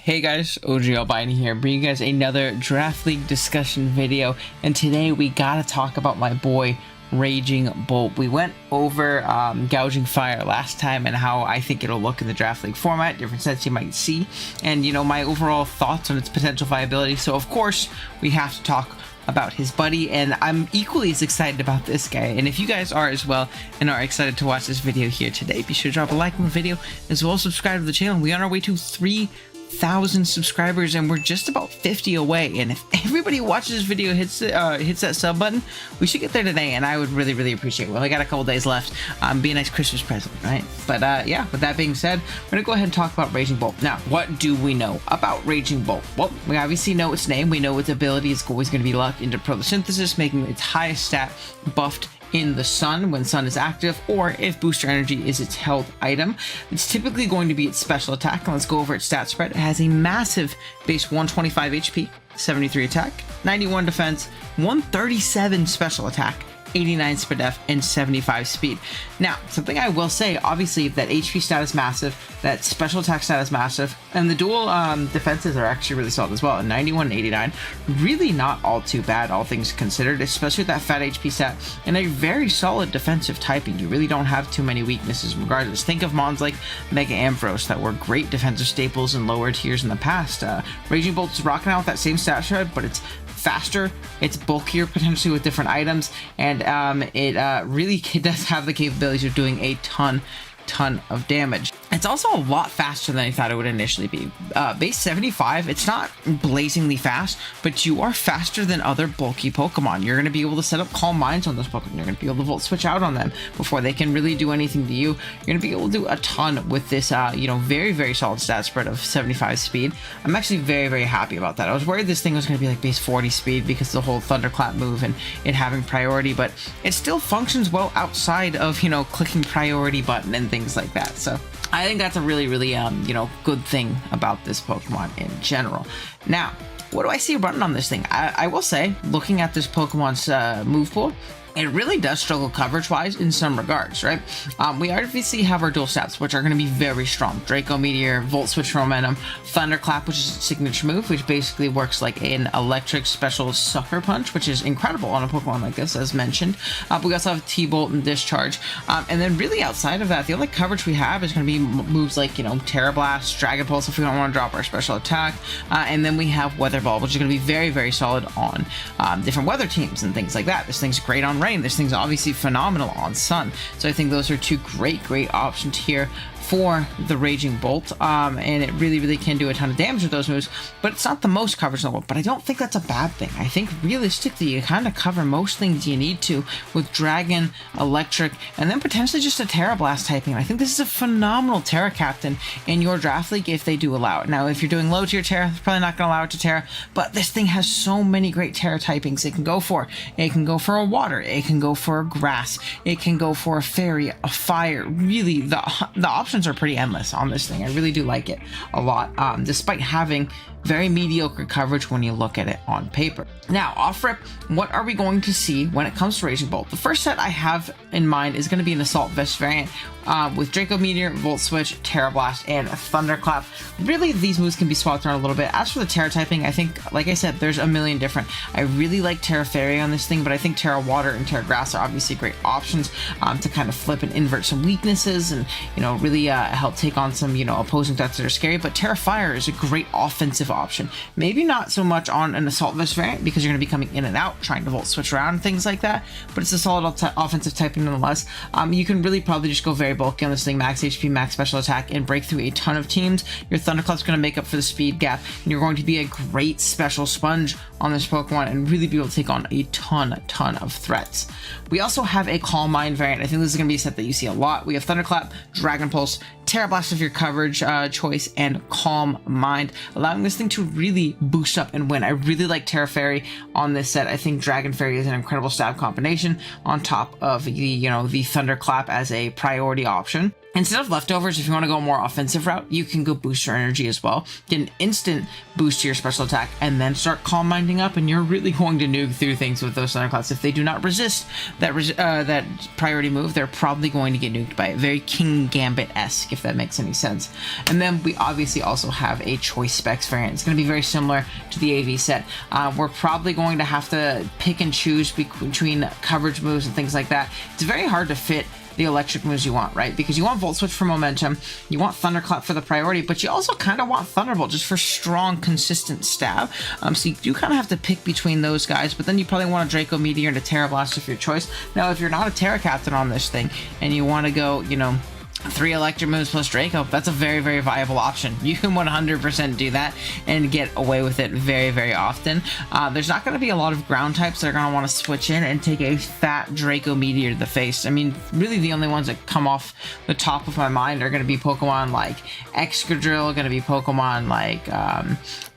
Hey guys, OG Albini here, bringing you guys another Draft League discussion video, and today we gotta talk about my boy Raging Bolt. We went over Gouging Fire last time and how I think it'll look in the Draft League format, different sets you might see, and my overall thoughts on its potential viability. So of course we have to talk about his buddy, and I'm equally as excited about this guy. And if you guys are as well and are excited to watch this video here today, be sure to drop a like on the video as well as subscribe to the channel. We are on our way to 3,000 subscribers and we're just about 50 away, and if everybody watches this video hits that sub button, we should get there today, and I would really appreciate it. We only got a couple days left. Be a nice Christmas present, right? But yeah, with that being said, we're gonna go ahead and talk about Raging Bolt. Now, what do we know about Raging Bolt? Well, we obviously know its name. We know its ability is always going to be locked into photosynthesis, making its highest stat buffed in the sun when sun is active, or if booster energy is its held item. It's typically going to be its special attack, and let's go over its stat spread. It has a massive base 125 HP, 73 attack, 91 defense, 137 special attack, 89 speed def, and 75 speed. Now, something I will say, obviously, that HP stat is massive, that special attack stat is massive, and the dual defenses are actually really solid as well. 91 and 89, really not all too bad, all things considered, especially with that fat HP stat and a very solid defensive typing. You really don't have too many weaknesses regardless. Think of mons like Mega Ampharos that were great defensive staples in lower tiers in the past. Raging Bolt's rocking out with that same stat shred, but it's faster, it's bulkier potentially with different items, and it really does have the capabilities of doing a ton of damage. It's also a lot faster than I thought it would initially be. Base 75, it's not blazingly fast, but you are faster than other bulky Pokemon. You're going to be able to set up Calm Minds on those Pokemon. You're going to be able to Volt Switch out on them before they can really do anything to you. You're going to be able to do a ton with this, very solid stat spread of 75 speed. I'm actually very happy about that. I was worried this thing was going to be like base 40 speed because of the whole Thunderclap move and it having priority, but it still functions well outside of, clicking priority button and things like that. So I think that's a really good thing about this Pokemon in general. Now, what do I see running on this thing? I will say, looking at this Pokemon's move pool, it really does struggle coverage-wise in some regards, right? We obviously have our dual stats, which are going to be very strong. Draco Meteor, Volt Switch Momentum, Thunderclap, which is its signature move, which basically works like an electric special Sucker Punch, which is incredible on a Pokemon like this, as mentioned. But we also have T-Bolt and Discharge. And then really outside of that, the only coverage we have is going to be moves like, Terra Blast, Dragon Pulse if we don't want to drop our special attack. And then we have Weather Ball, which is going to be very solid on different weather teams and things like that. This thing's great on rain. This thing's obviously phenomenal on sun. So I think those are two great options here for the Raging Bolt, and it really can do a ton of damage with those moves, but it's not the most coverage in the world. But I don't think that's a bad thing. I think realistically you kind of cover most things you need to with Dragon, Electric, and then potentially just a Terra Blast typing. I think this is a phenomenal Terra Captain in your Draft League if they do allow it. Now, if you're doing low tier Terra, they're probably not going to allow it to Terra, but this thing has so many great Terra typings it can go for. It can go for a Water, it can go for a Grass, it can go for a Fairy, a Fire. Really, the options are pretty endless on this thing. I really do like it a lot, despite having very mediocre coverage when you look at it on paper. Now, off rip, what are we going to see when it comes to Raging Bolt? The first set I have in mind is going to be an Assault Vest variant with Draco Meteor, Volt Switch, Terra Blast, and Thunderclap. Really, these moves can be swapped around a little bit. As for the Terra typing, I think, like I said, there's a million different. I really like Terra Fairy on this thing, but I think Terra Water and Terra Grass are obviously great options to kind of flip and invert some weaknesses and, really help take on some, opposing threats that are scary. But Terra Fire is a great offensive option. Maybe not so much on an Assault Vest variant because you're going to be coming in and out, trying to Volt Switch around and things like that, but it's a solid offensive typing nonetheless. You can really probably just go very bulky on this thing, max HP, max special attack, and break through a ton of teams. Your Thunderclap's going to make up for the speed gap, and you're going to be a great special sponge on this Pokemon and really be able to take on a ton of threats. We also have a Calm Mind variant. I think this is going to be a set that you see a lot. We have Thunderclap, Dragon Pulse, Terra Blast of your coverage choice, and Calm Mind, allowing this thing to really boost up and win. I really like Terra Fairy on this set. I think Dragon Fairy is an incredible stab combination on top of the Thunderclap as a priority option. Instead of leftovers, if you want to go a more offensive route, you can go boost your energy as well. Get an instant boost to your special attack, and then start calm minding up, and you're really going to nuke through things with those thunderclaps. If they do not resist that priority move, they're probably going to get nuked by it. Very King Gambit-esque, if that makes any sense. And then we obviously also have a choice specs variant. It's going to be very similar to the AV set. We're probably going to have to pick and choose between coverage moves and things like that. It's very hard to fit the electric moves you want, right? Because you want Volt Switch for momentum, you want Thunderclap for the priority, but you also kind of want Thunderbolt just for strong, consistent stab. So you do kind of have to pick between those guys, but then you probably want a Draco Meteor and a Terra Blast of your choice. Now, if you're not a Terra Captain on this thing, and you want to go, you know, 3 electric moves plus Draco, that's a very, very viable option. You can 100% do that and get away with it very, very often. There's not going to be a lot of ground types that are going to want to switch in and take a fat Draco Meteor to the face. I mean, really the only ones that come off the top of my mind are going to be Pokemon like Excadrill, going to be Pokemon like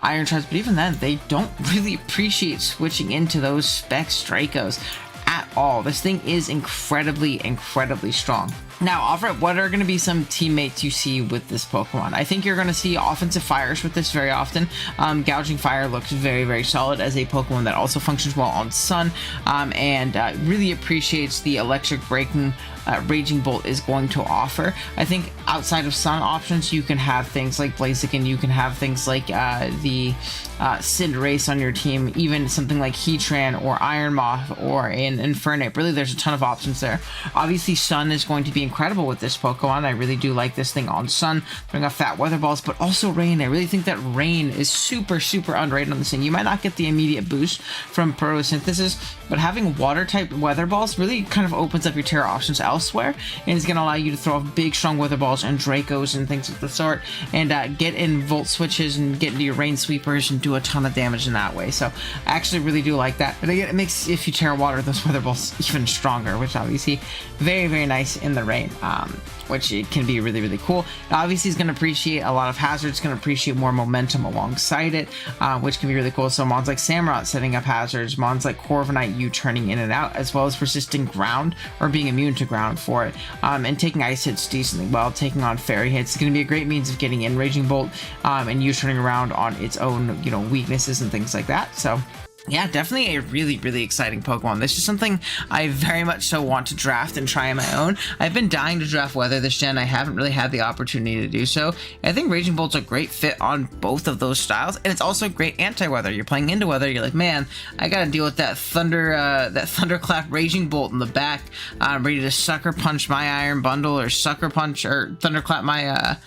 Iron Shards, but even then, they don't really appreciate switching into those Specs Dracos at all. This thing is incredibly, incredibly strong. Now, Offred, what are going to be some teammates you see with this Pokemon? I think you're going to see offensive fires with this very often. Gouging Fire looks very, very solid as a Pokemon that also functions well on Sun, and really appreciates the electric breaking Raging Bolt is going to offer. I think outside of Sun options, you can have things like Blaziken, you can have things like the Cinderace on your team, even something like Heatran or Iron Moth or an Infernape. Really, there's a ton of options there. Obviously, Sun is going to be incredible with this Pokemon. I really do like this thing on Sun. Bring up Fat Weather Balls, but also Rain. I really think that Rain is super, super underrated on this thing. You might not get the immediate boost from photosynthesis, but having water-type Weather Balls really kind of opens up your Terra options elsewhere, and is going to allow you to throw off big, strong Weather Balls and Dracos and things of the sort, and get in Volt Switches and get into your Rain Sweepers and do a ton of damage in that way. So I actually really do like that. But again, it makes, if you Terra Water those Weather Balls, even stronger, which obviously very, very nice in the rain, which it can be really, really cool. Now, obviously, it's going to appreciate a lot of hazards, going to appreciate more momentum alongside it, which can be really cool. So mons like Samurott setting up hazards, mons like Corviknight, you turning in and out, as well as resisting ground or being immune to ground for it, and taking ice hits decently well, taking on fairy hits. It's going to be a great means of getting in Raging Bolt, and you turning around on its own, you know, weaknesses and things like that. So yeah, definitely a really, really exciting Pokemon. This is something I very much so want to draft and try on my own. I've been dying to draft Weather this gen. I haven't really had the opportunity to do so. I think Raging Bolt's a great fit on both of those styles, and it's also great anti-Weather. You're playing into Weather, you're like, man, I gotta deal with that Thunderclap Raging Bolt in the back. I'm ready to Sucker Punch my Iron Bundle, or Sucker Punch, or Thunderclap my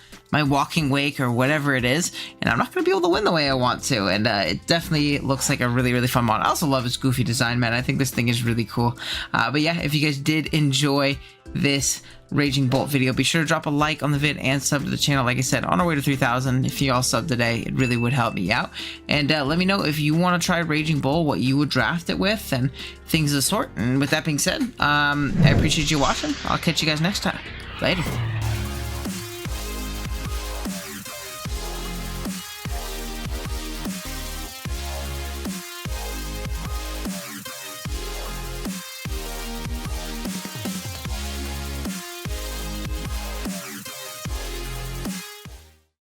Walking Wake, or whatever it is, and I'm not going to be able to win the way I want to, and it definitely looks like a really, really fun mod. I also love its goofy design, man. I think this thing is really cool. But yeah, if you guys did enjoy this Raging Bolt video, be sure to drop a like on the vid and sub to the channel. Like I said, on our way to 3,000. If you all sub today, it really would help me out. And let me know if you want to try Raging Bolt, what you would draft it with, and things of the sort. And with that being said, I appreciate you watching. I'll catch you guys next time. Later.